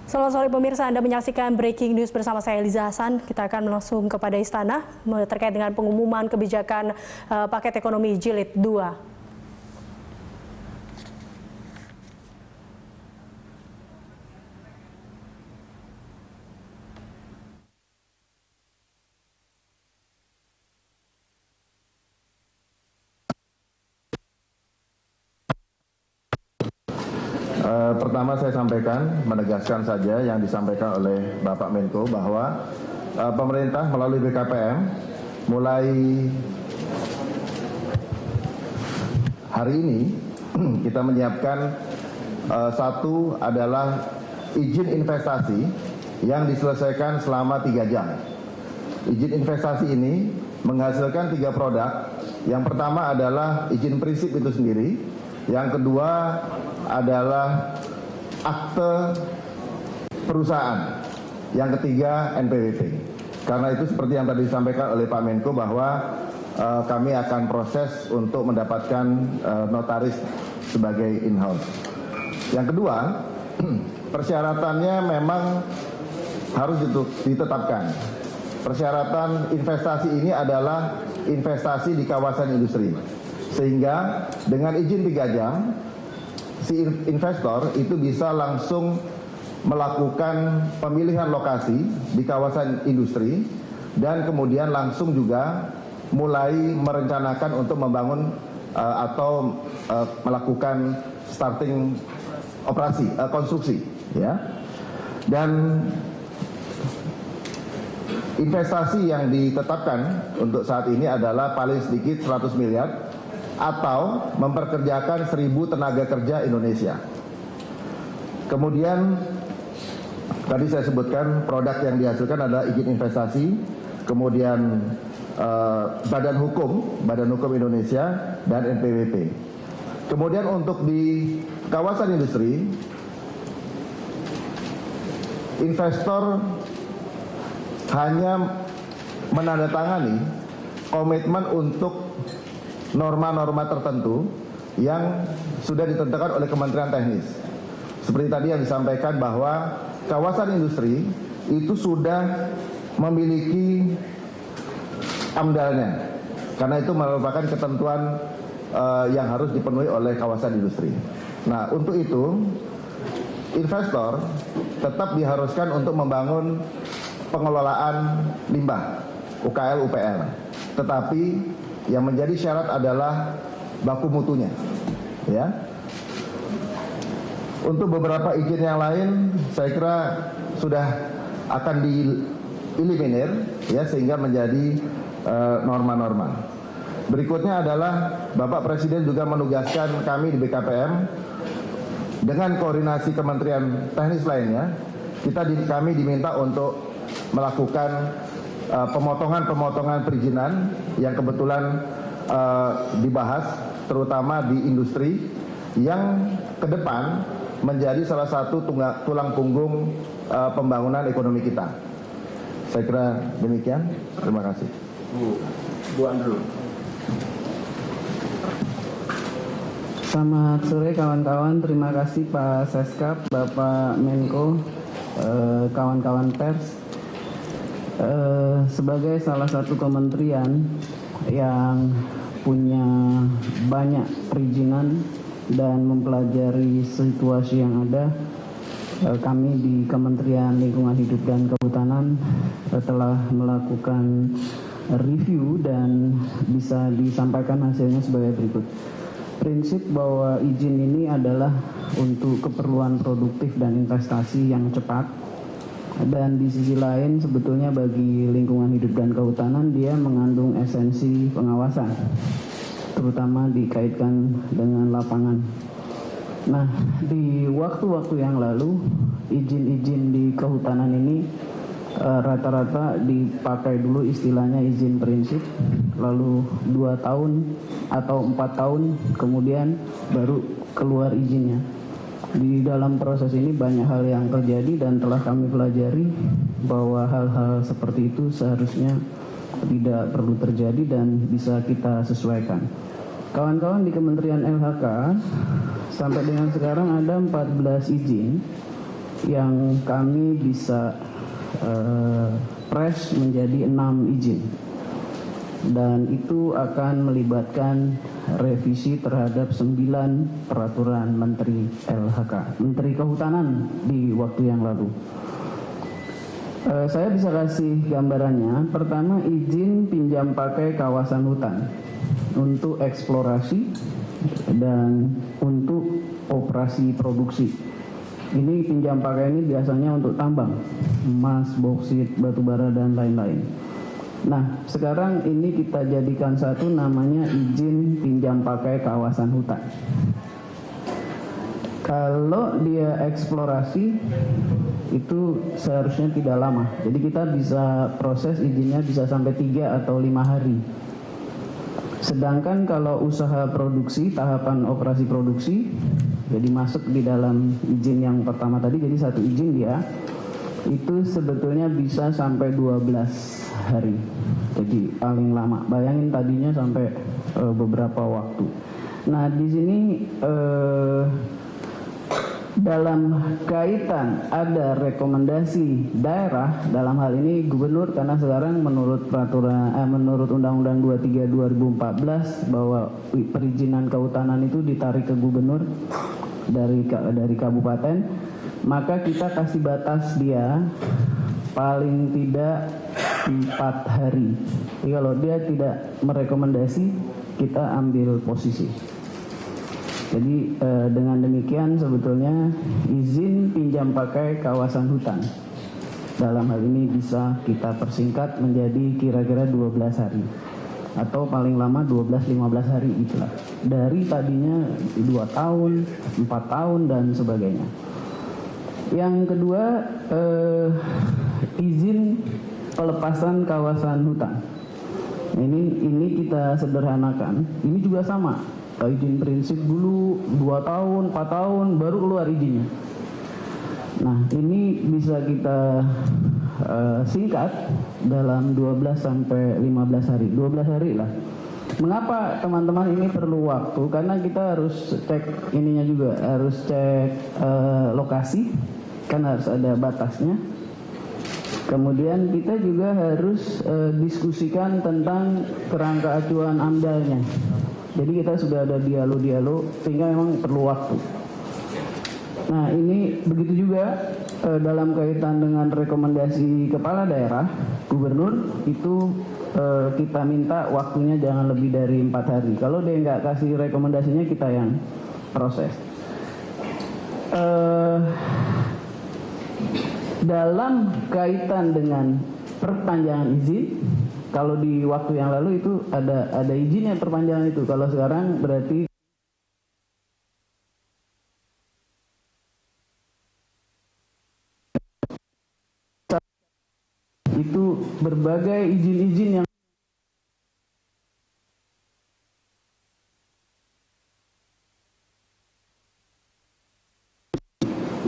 Selamat sore pemirsa, Anda menyaksikan Breaking News bersama saya Eliza Hasan. Kita akan langsung kepada Istana terkait dengan pengumuman kebijakan paket ekonomi jilid 2. Pertama saya sampaikan, menegaskan saja yang disampaikan oleh Bapak Menko bahwa pemerintah melalui BKPM mulai hari ini kita menyiapkan satu adalah izin investasi yang diselesaikan selama 3 jam. Izin investasi ini menghasilkan 3 produk. Yang pertama adalah izin prinsip itu sendiri. Yang kedua adalah akte perusahaan. Yang ketiga NPWP. Karena itu seperti yang tadi disampaikan oleh Pak Menko bahwa kami akan proses untuk mendapatkan notaris sebagai in-house. Yang kedua, persyaratannya memang harus ditetapkan. Persyaratan investasi ini adalah investasi di kawasan industri. Sehingga dengan izin 3 jam, si investor itu bisa langsung melakukan pemilihan lokasi di kawasan industri dan kemudian langsung juga mulai merencanakan untuk membangun atau melakukan starting operasi konstruksi, ya. Dan investasi yang ditetapkan untuk saat ini adalah paling sedikit 100 miliar atau memperkerjakan 1.000 tenaga kerja Indonesia. Kemudian tadi saya sebutkan produk yang dihasilkan adalah izin investasi, kemudian Badan Hukum Indonesia dan NPWP. Kemudian untuk di kawasan industri, investor hanya menandatangani komitmen untuk norma-norma tertentu yang sudah ditentukan oleh Kementerian Teknis. Seperti tadi yang disampaikan bahwa kawasan industri itu sudah memiliki AMDAL-nya, karena itu merupakan ketentuan yang harus dipenuhi oleh kawasan industri. Nah, untuk itu investor tetap diharuskan untuk membangun pengelolaan limbah UKL UPL, tetapi yang menjadi syarat adalah baku mutunya, ya. Untuk beberapa izin yang lain, saya kira sudah akan dieliminir, ya, sehingga menjadi norma-norma. Berikutnya adalah Bapak Presiden juga menugaskan kami di BKPM dengan koordinasi Kementerian Teknis lainnya. Kami diminta untuk melakukan pemotongan perizinan yang kebetulan dibahas terutama di industri yang ke depan menjadi salah satu tulang punggung pembangunan ekonomi kita. Saya kira demikian. Terima kasih. Bu Andrew. Selamat sore kawan-kawan. Terima kasih Pak Seskap, Bapak Menko, kawan-kawan pers. Sebagai salah satu kementerian yang punya banyak perizinan dan mempelajari situasi yang ada, kami di Kementerian Lingkungan Hidup dan Kehutanan telah melakukan review dan bisa disampaikan hasilnya sebagai berikut. Prinsip bahwa izin ini adalah untuk keperluan produktif dan investasi yang cepat. Dan di sisi lain sebetulnya bagi lingkungan hidup dan kehutanan dia mengandung esensi pengawasan, terutama dikaitkan dengan lapangan. Nah, di waktu-waktu yang lalu izin-izin di kehutanan ini rata-rata dipakai dulu istilahnya izin prinsip, lalu 2 tahun atau 4 tahun kemudian baru keluar izinnya. Di dalam proses ini banyak hal yang terjadi dan telah kami pelajari bahwa hal-hal seperti itu seharusnya tidak perlu terjadi dan bisa kita sesuaikan. Kawan-kawan di Kementerian LHK sampai dengan sekarang ada 14 izin yang kami bisa press menjadi 6 izin. Dan itu akan melibatkan revisi terhadap 9 peraturan Menteri LHK, Menteri Kehutanan di waktu yang lalu. Saya bisa kasih gambarannya. Pertama, izin pinjam pakai kawasan hutan untuk eksplorasi dan untuk operasi produksi. Ini pinjam pakai ini biasanya untuk tambang, emas, boksit, batu bara, dan lain-lain. Nah, sekarang ini kita jadikan satu namanya izin pinjam pakai kawasan hutan. Kalau dia eksplorasi itu seharusnya tidak lama. Jadi kita bisa proses izinnya bisa sampai 3 atau 5 hari. Sedangkan kalau usaha produksi, tahapan operasi produksi, jadi masuk di dalam izin yang pertama tadi, jadi satu izin dia, itu sebetulnya bisa sampai 12 hari. Jadi paling lama. Bayangin tadinya sampai beberapa waktu. Nah, di sini dalam kaitan ada rekomendasi daerah, dalam hal ini gubernur, karena sekarang menurut peraturan menurut Undang-Undang 23 2014 bahwa perizinan kehutanan itu ditarik ke gubernur dari kabupaten, maka kita kasih batas dia paling tidak 4 hari. Jadi kalau dia tidak merekomendasi, kita ambil posisi. Jadi dengan demikian sebetulnya izin pinjam pakai kawasan hutan dalam hal ini bisa kita persingkat menjadi kira-kira 12 hari atau paling lama 12-15 hari itulah. Dari tadinya 2 tahun, 4 tahun dan sebagainya. Yang kedua, izin pelepasan kawasan hutan. Ini kita sederhanakan. Ini juga sama. Izin prinsip dulu 2 tahun, 4 tahun baru keluar izinnya. Nah, ini bisa kita singkat dalam 12 sampai 15 hari. 12 hari lah. Mengapa teman-teman ini perlu waktu? Karena kita harus cek ininya juga, harus cek lokasi, kan harus ada batasnya. Kemudian kita juga harus diskusikan tentang kerangka acuan AMDAL-nya. Jadi kita sudah ada dialog-dialog sehingga memang perlu waktu. Nah, ini begitu juga dalam kaitan dengan rekomendasi kepala daerah, gubernur itu kita minta waktunya jangan lebih dari 4 hari. Kalau dia nggak kasih rekomendasinya, kita yang proses. Dalam kaitan dengan perpanjangan izin, kalau di waktu yang lalu itu ada izin yang perpanjangan itu. Kalau sekarang berarti itu berbagai izin-izin yang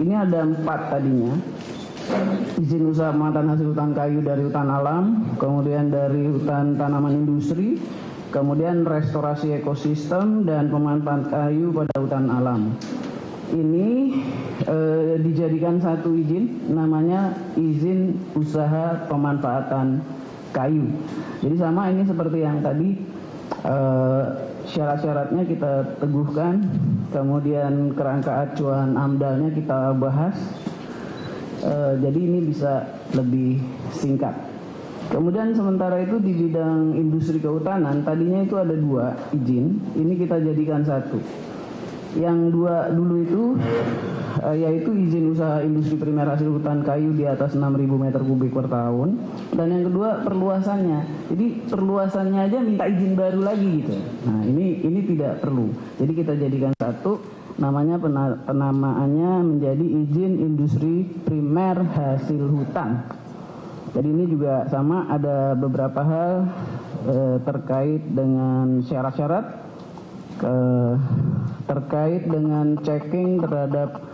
ini ada 4 tadinya. Izin usaha pemanfaatan hasil hutan kayu dari hutan alam, kemudian dari hutan tanaman industri, kemudian restorasi ekosistem dan pemanfaatan kayu pada hutan alam. Ini dijadikan satu izin, namanya izin usaha pemanfaatan kayu. Jadi sama ini seperti yang tadi, syarat-syaratnya kita teguhkan, kemudian kerangka acuan AMDAL-nya kita bahas. Jadi ini bisa lebih singkat. Kemudian sementara itu di bidang industri kehutanan tadinya itu ada 2 izin, ini kita jadikan satu. Yang 2 dulu itu yaitu izin usaha industri primer hasil hutan kayu di atas 6.000 meter kubik per tahun, dan yang kedua perluasannya. Jadi perluasannya aja minta izin baru lagi gitu. Nah, ini tidak perlu. Jadi kita jadikan satu, namanya penamaannya menjadi izin industri primer hasil hutan. Jadi ini juga sama, ada beberapa hal terkait dengan syarat-syarat, terkait dengan checking terhadap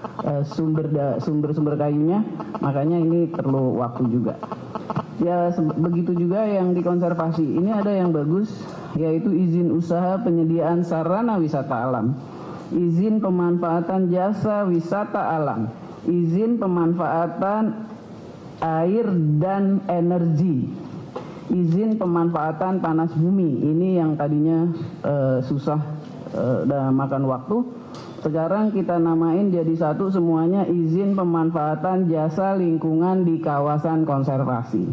sumber-sumber kayunya, makanya ini perlu waktu juga. Ya begitu juga yang dikonservasi. Ini ada yang bagus, yaitu izin usaha penyediaan sarana wisata alam, izin pemanfaatan jasa wisata alam, izin pemanfaatan air dan energi, izin pemanfaatan panas bumi. Ini yang tadinya susah dan makan waktu. Sekarang kita namain jadi satu semuanya, izin pemanfaatan jasa lingkungan di kawasan konservasi.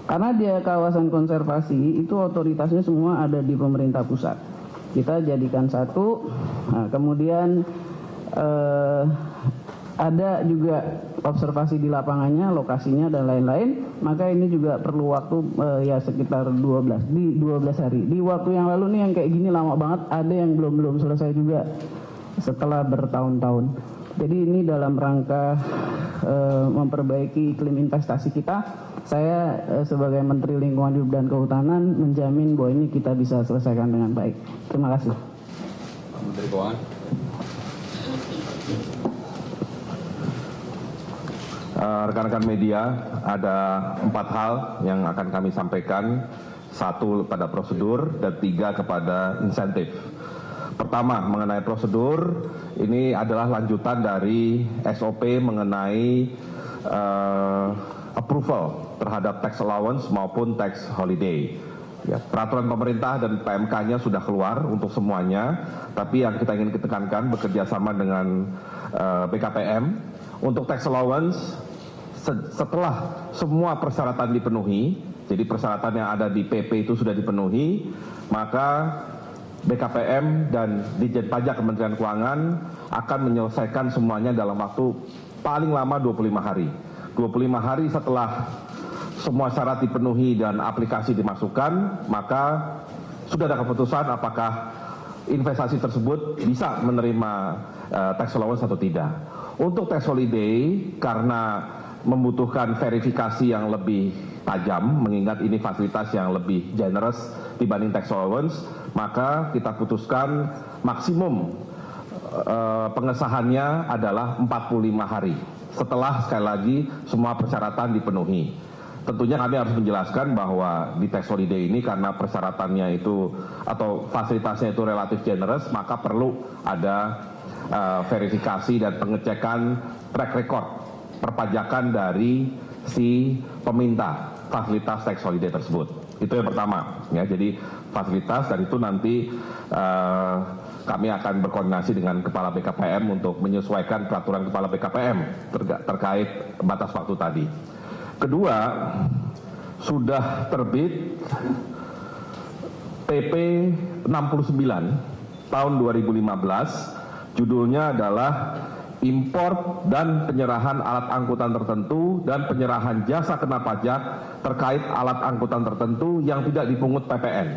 Karena dia kawasan konservasi itu otoritasnya semua ada di pemerintah pusat. Kita jadikan satu. Nah, kemudian ada juga observasi di lapangannya, lokasinya dan lain-lain. Maka ini juga perlu waktu ya sekitar 12 hari. Di waktu yang lalu nih yang kayak gini lama banget, ada yang belum selesai juga setelah bertahun-tahun. Jadi ini dalam rangka memperbaiki iklim investasi kita. Saya sebagai Menteri Lingkungan Hidup dan Kehutanan menjamin bahwa ini kita bisa selesaikan dengan baik. Terima kasih. Menteri Keuangan. Rekan-rekan media, ada 4 hal yang akan kami sampaikan. 1 pada prosedur dan 3 kepada insentif. Pertama, mengenai prosedur, ini adalah lanjutan dari SOP mengenai approval terhadap tax allowance maupun tax holiday. Ya, peraturan pemerintah dan PMK-nya sudah keluar untuk semuanya, tapi yang kita ingin tekankan bekerja sama dengan BKPM untuk tax allowance setelah semua persyaratan dipenuhi, jadi persyaratan yang ada di PP itu sudah dipenuhi, maka BKPM dan Ditjen Pajak Kementerian Keuangan akan menyelesaikan semuanya dalam waktu paling lama 25 hari. 25 hari setelah semua syarat dipenuhi dan aplikasi dimasukkan, maka sudah ada keputusan apakah investasi tersebut bisa menerima tax allowance atau tidak. Untuk tax holiday, karena membutuhkan verifikasi yang lebih tajam, mengingat ini fasilitas yang lebih generous dibanding tax allowance, maka kita putuskan maksimum pengesahannya adalah 45 hari setelah sekali lagi semua persyaratan dipenuhi. Tentunya kami harus menjelaskan bahwa di tax holiday ini karena persyaratannya itu atau fasilitasnya itu relatif generous, maka perlu ada verifikasi dan pengecekan track record perpajakan dari si peminta fasilitas tax holiday tersebut. Itu yang pertama, ya. Jadi fasilitas dan itu nanti kami akan berkoordinasi dengan Kepala BKPM untuk menyesuaikan peraturan Kepala BKPM terkait batas waktu tadi. Kedua, sudah terbit PP 69 tahun 2015, judulnya adalah import dan penyerahan alat angkutan tertentu dan penyerahan jasa kena pajak terkait alat angkutan tertentu yang tidak dipungut PPN.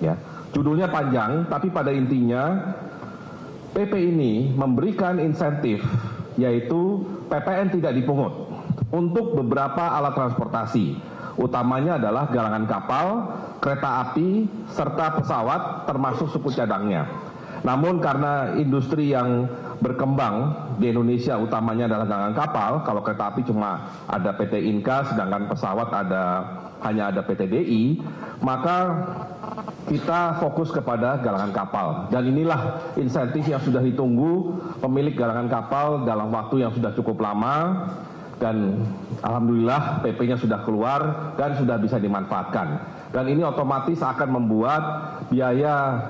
Ya. Judulnya panjang, tapi pada intinya PP ini memberikan insentif, yaitu PPN tidak dipungut untuk beberapa alat transportasi, utamanya adalah galangan kapal, kereta api, serta pesawat termasuk suku cadangnya. Namun karena industri yang berkembang di Indonesia utamanya adalah galangan kapal, kalau kereta api cuma ada PT Inka, sedangkan pesawat hanya ada PT DI, maka kita fokus kepada galangan kapal. Dan inilah insentif yang sudah ditunggu pemilik galangan kapal dalam waktu yang sudah cukup lama, dan alhamdulillah PP-nya sudah keluar dan sudah bisa dimanfaatkan. Dan ini otomatis akan membuat biaya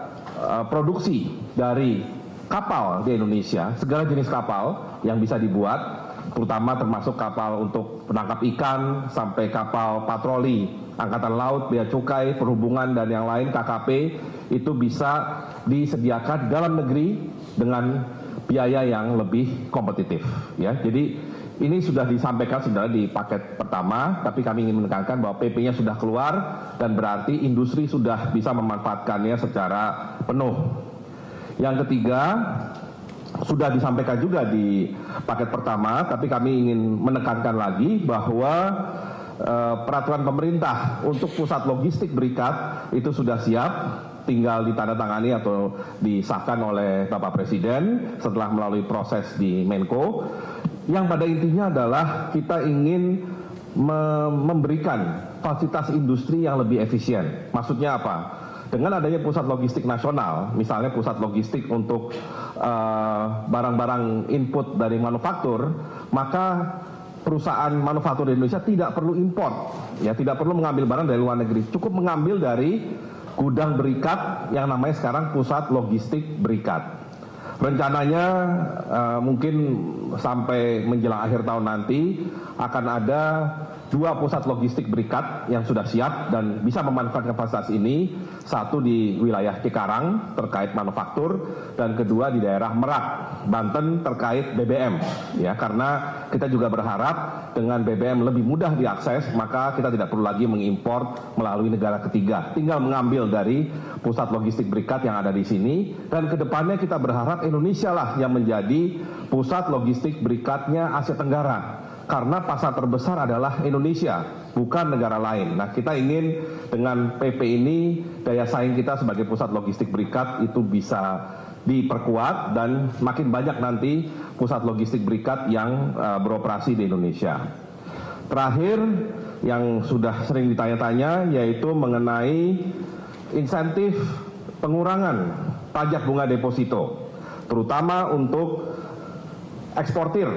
produksi dari kapal di Indonesia, segala jenis kapal yang bisa dibuat, terutama termasuk kapal untuk penangkap ikan sampai kapal patroli, angkatan laut, bea cukai, perhubungan dan yang lain, KKP, itu bisa disediakan dalam negeri dengan biaya yang lebih kompetitif. Ya, jadi ini sudah disampaikan sebenarnya di paket pertama, tapi kami ingin menekankan bahwa PP-nya sudah keluar dan berarti industri sudah bisa memanfaatkannya secara penuh. Yang ketiga, sudah disampaikan juga di paket pertama, tapi kami ingin menekankan lagi bahwa peraturan pemerintah untuk pusat logistik berikat itu sudah siap, tinggal ditandatangani atau disahkan oleh Bapak Presiden setelah melalui proses di Menko. Yang pada intinya adalah kita ingin memberikan fasilitas industri yang lebih efisien. Maksudnya apa? dengan adanya pusat logistik nasional, misalnya pusat logistik untuk barang-barang input dari manufaktur, maka perusahaan manufaktur di Indonesia tidak perlu impor, ya, tidak perlu mengambil barang dari luar negeri, cukup mengambil dari gudang berikat yang namanya sekarang pusat logistik berikat. Rencananya mungkin sampai menjelang akhir tahun nanti akan ada 2 pusat logistik berikat yang sudah siap dan bisa memanfaatkan fasilitas ini. Satu di wilayah Cikarang terkait manufaktur, dan kedua di daerah Merak, Banten terkait BBM. Ya, karena kita juga berharap dengan BBM lebih mudah diakses, maka kita tidak perlu lagi mengimpor melalui negara ketiga. Tinggal mengambil dari pusat logistik berikat yang ada di sini, dan kedepannya kita berharap Indonesia lah yang menjadi pusat logistik berikatnya Asia Tenggara. Karena pasar terbesar adalah Indonesia, bukan negara lain. Nah, kita ingin dengan PP ini daya saing kita sebagai pusat logistik berikat itu bisa diperkuat dan makin banyak nanti pusat logistik berikat yang beroperasi di Indonesia. Terakhir, yang sudah sering ditanya-tanya yaitu mengenai insentif pengurangan pajak bunga deposito, terutama untuk eksportir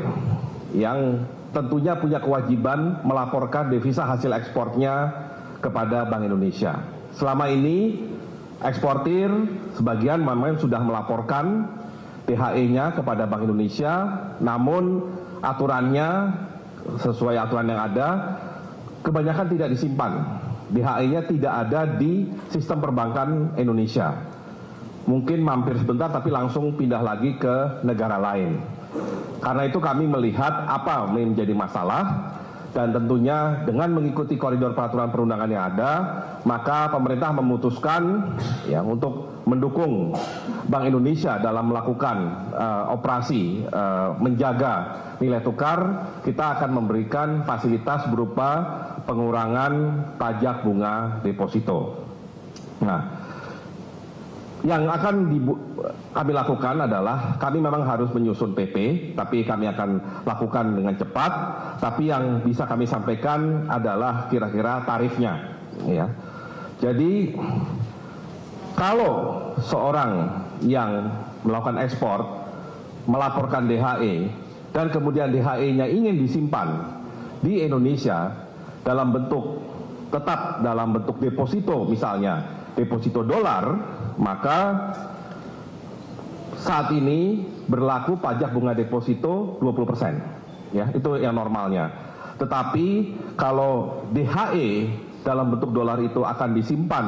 yang tentunya punya kewajiban melaporkan devisa hasil ekspornya kepada Bank Indonesia. Selama ini eksportir sebagian memang sudah melaporkan DHE-nya kepada Bank Indonesia, namun aturannya sesuai aturan yang ada kebanyakan tidak disimpan. DHE-nya tidak ada di sistem perbankan Indonesia. Mungkin mampir sebentar tapi langsung pindah lagi ke negara lain. Karena itu kami melihat apa yang menjadi masalah, dan tentunya dengan mengikuti koridor peraturan perundangan yang ada, maka pemerintah memutuskan ya untuk mendukung Bank Indonesia dalam melakukan operasi menjaga nilai tukar. Kita akan memberikan fasilitas berupa pengurangan pajak bunga deposito. Nah, yang akan kami lakukan adalah kami memang harus menyusun PP, tapi kami akan lakukan dengan cepat. Tapi yang bisa kami sampaikan adalah kira-kira tarifnya. Ya. Jadi kalau seorang yang melakukan ekspor melaporkan DHE dan kemudian DHE-nya ingin disimpan di Indonesia dalam bentuk tetap dalam bentuk deposito, misalnya deposito dolar, maka saat ini berlaku pajak bunga deposito 20%. Ya, itu yang normalnya. Tetapi kalau DHE dalam bentuk dolar itu akan disimpan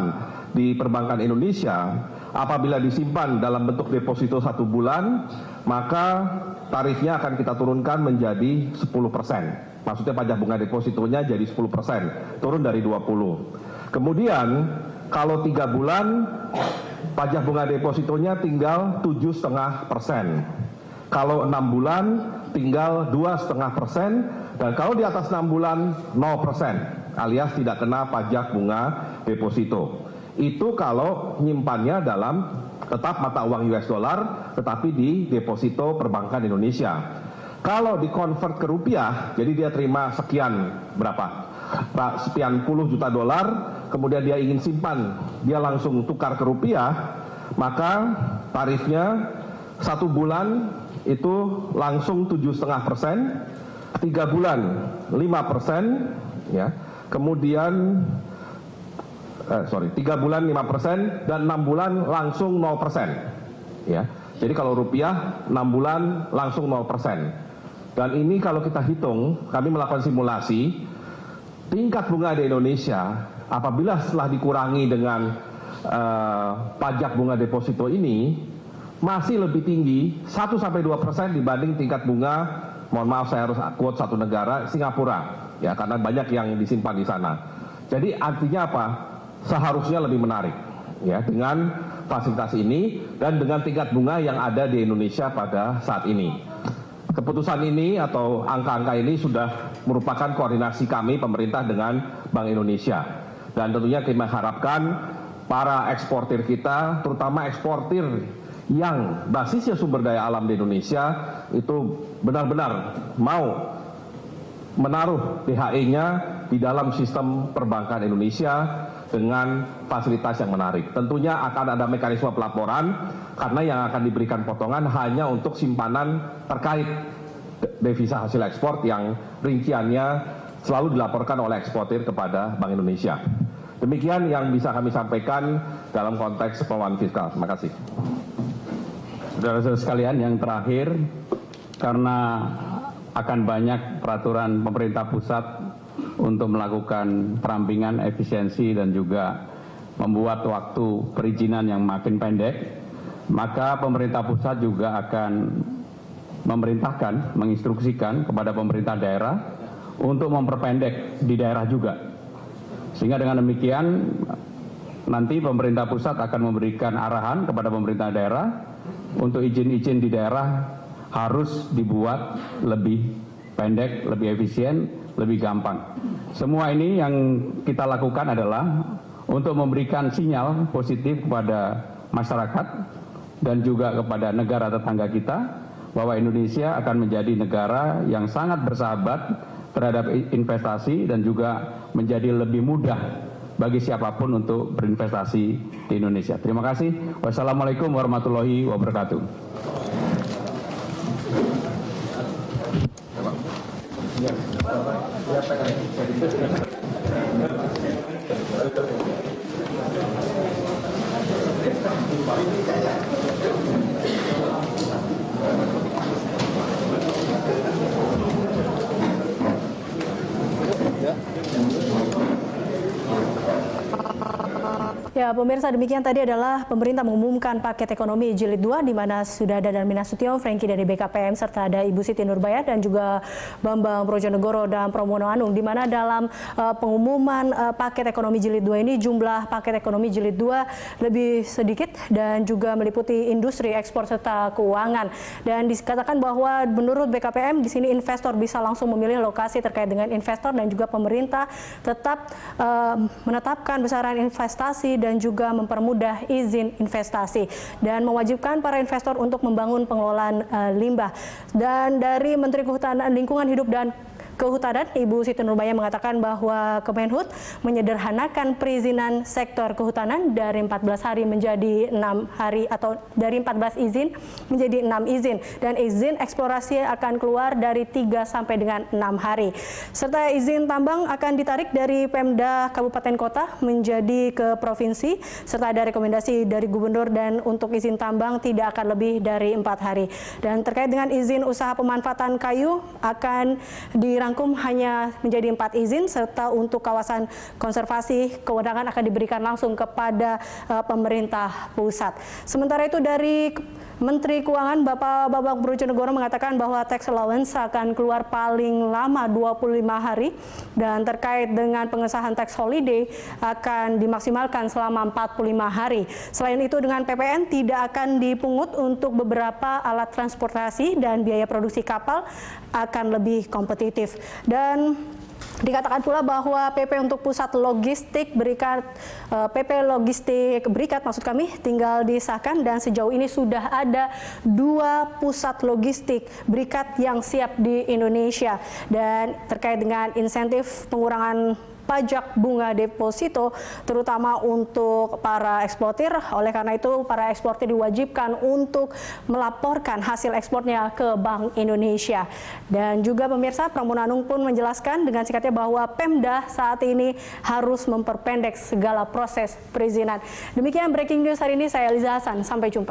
di perbankan Indonesia, apabila disimpan dalam bentuk deposito 1 bulan, maka tarifnya akan kita turunkan menjadi 10%. Maksudnya pajak bunga depositonya jadi 10%, turun dari 20%. Kemudian kalau 3 bulan, pajak bunga depositonya tinggal 7,5%. Kalau 6 bulan, tinggal 2,5%. Dan kalau di atas 6 bulan, 0%. Alias tidak kena pajak bunga deposito. Itu kalau nyimpannya dalam tetap mata uang US dollar, tetapi di deposito perbankan Indonesia. Kalau dikonvert ke rupiah, jadi dia terima sekian berapa? Sekian puluh juta dolar, kemudian dia ingin simpan, dia langsung tukar ke rupiah, maka tarifnya 1 bulan itu langsung 7,5%, 3 bulan 5%, ya, kemudian 3 bulan 5% dan 6 bulan langsung 0%, ya. Jadi kalau rupiah 6 bulan langsung 0%. Dan ini kalau kita hitung, kami melakukan simulasi, tingkat bunga di Indonesia apabila setelah dikurangi dengan pajak bunga deposito ini masih lebih tinggi 1-2% dibanding tingkat bunga, mohon maaf saya harus quote satu negara, Singapura, ya, karena banyak yang disimpan di sana. Jadi artinya apa? Seharusnya lebih menarik, ya, dengan fasilitas ini dan dengan tingkat bunga yang ada di Indonesia pada saat ini. Keputusan ini atau angka-angka ini sudah merupakan koordinasi kami pemerintah dengan Bank Indonesia. Dan tentunya kami mengharapkan para eksportir kita, terutama eksportir yang basisnya sumber daya alam di Indonesia, itu benar-benar mau menaruh DHE-nya di dalam sistem perbankan Indonesia dengan fasilitas yang menarik. Tentunya akan ada mekanisme pelaporan karena yang akan diberikan potongan hanya untuk simpanan terkait devisa hasil ekspor yang rinciannya selalu dilaporkan oleh eksportir kepada Bank Indonesia. Demikian yang bisa kami sampaikan dalam konteks pengelolaan fiskal. Terima kasih. Saudara-saudara sekalian, yang terakhir, karena akan banyak peraturan pemerintah pusat untuk melakukan perampingan efisiensi dan juga membuat waktu perizinan yang makin pendek, maka pemerintah pusat juga akan memerintahkan, menginstruksikan kepada pemerintah daerah untuk memperpendek di daerah juga. Sehingga dengan demikian nanti pemerintah pusat akan memberikan arahan kepada pemerintah daerah untuk izin-izin di daerah harus dibuat lebih pendek, lebih efisien, lebih gampang. Semua ini yang kita lakukan adalah untuk memberikan sinyal positif kepada masyarakat dan juga kepada negara tetangga kita bahwa Indonesia akan menjadi negara yang sangat bersahabat terhadap investasi dan juga menjadi lebih mudah bagi siapapun untuk berinvestasi di Indonesia. Terima kasih. Wassalamualaikum warahmatullahi wabarakatuh. Ya, pemirsa, demikian tadi adalah pemerintah mengumumkan paket ekonomi jilid 2 di mana sudah ada Darmin Nasution, Franky dari BKPM serta ada Ibu Siti Nurbaya dan juga Bambang Brojonegoro dan Pramono Anung, di mana dalam pengumuman paket ekonomi jilid 2 ini jumlah paket ekonomi jilid 2 lebih sedikit dan juga meliputi industri, ekspor serta keuangan. Dan dikatakan bahwa menurut BKPM di sini investor bisa langsung memilih lokasi terkait dengan investor dan juga pemerintah tetap menetapkan besaran investasi dan juga mempermudah izin investasi dan mewajibkan para investor untuk membangun pengelolaan limbah. Dan dari Menteri Kehutanan, Lingkungan Hidup dan Kehutanan, Ibu Siti Nurbaya mengatakan bahwa Kemenhub menyederhanakan perizinan sektor kehutanan dari 14 hari menjadi 6 hari atau dari 14 izin menjadi 6 izin dan izin eksplorasi akan keluar dari 3 sampai dengan 6 hari. Serta izin tambang akan ditarik dari Pemda Kabupaten Kota menjadi ke provinsi serta ada rekomendasi dari gubernur dan untuk izin tambang tidak akan lebih dari 4 hari. Dan terkait dengan izin usaha pemanfaatan kayu akan dirangkum hanya menjadi 4 izin serta untuk kawasan konservasi kewenangan akan diberikan langsung kepada pemerintah pusat. Sementara itu dari Menteri Keuangan Bapak Bambang Brojonegoro mengatakan bahwa tax allowance akan keluar paling lama 25 hari dan terkait dengan pengesahan tax holiday akan dimaksimalkan selama 45 hari. Selain itu dengan PPN tidak akan dipungut untuk beberapa alat transportasi dan biaya produksi kapal akan lebih kompetitif. Dan dikatakan pula bahwa PP untuk pusat logistik berikat, PP logistik berikat maksud kami tinggal disahkan dan sejauh ini sudah ada 2 pusat logistik berikat yang siap di Indonesia. Dan terkait dengan insentif pengurangan pajak bunga deposito terutama untuk para eksportir. Oleh karena itu para eksportir diwajibkan untuk melaporkan hasil ekspornya ke Bank Indonesia. Dan juga pemirsa, Pramono Anung pun menjelaskan dengan singkatnya bahwa Pemda saat ini harus memperpendek segala proses perizinan. Demikian breaking news hari ini, saya Eliza Hasan, sampai jumpa.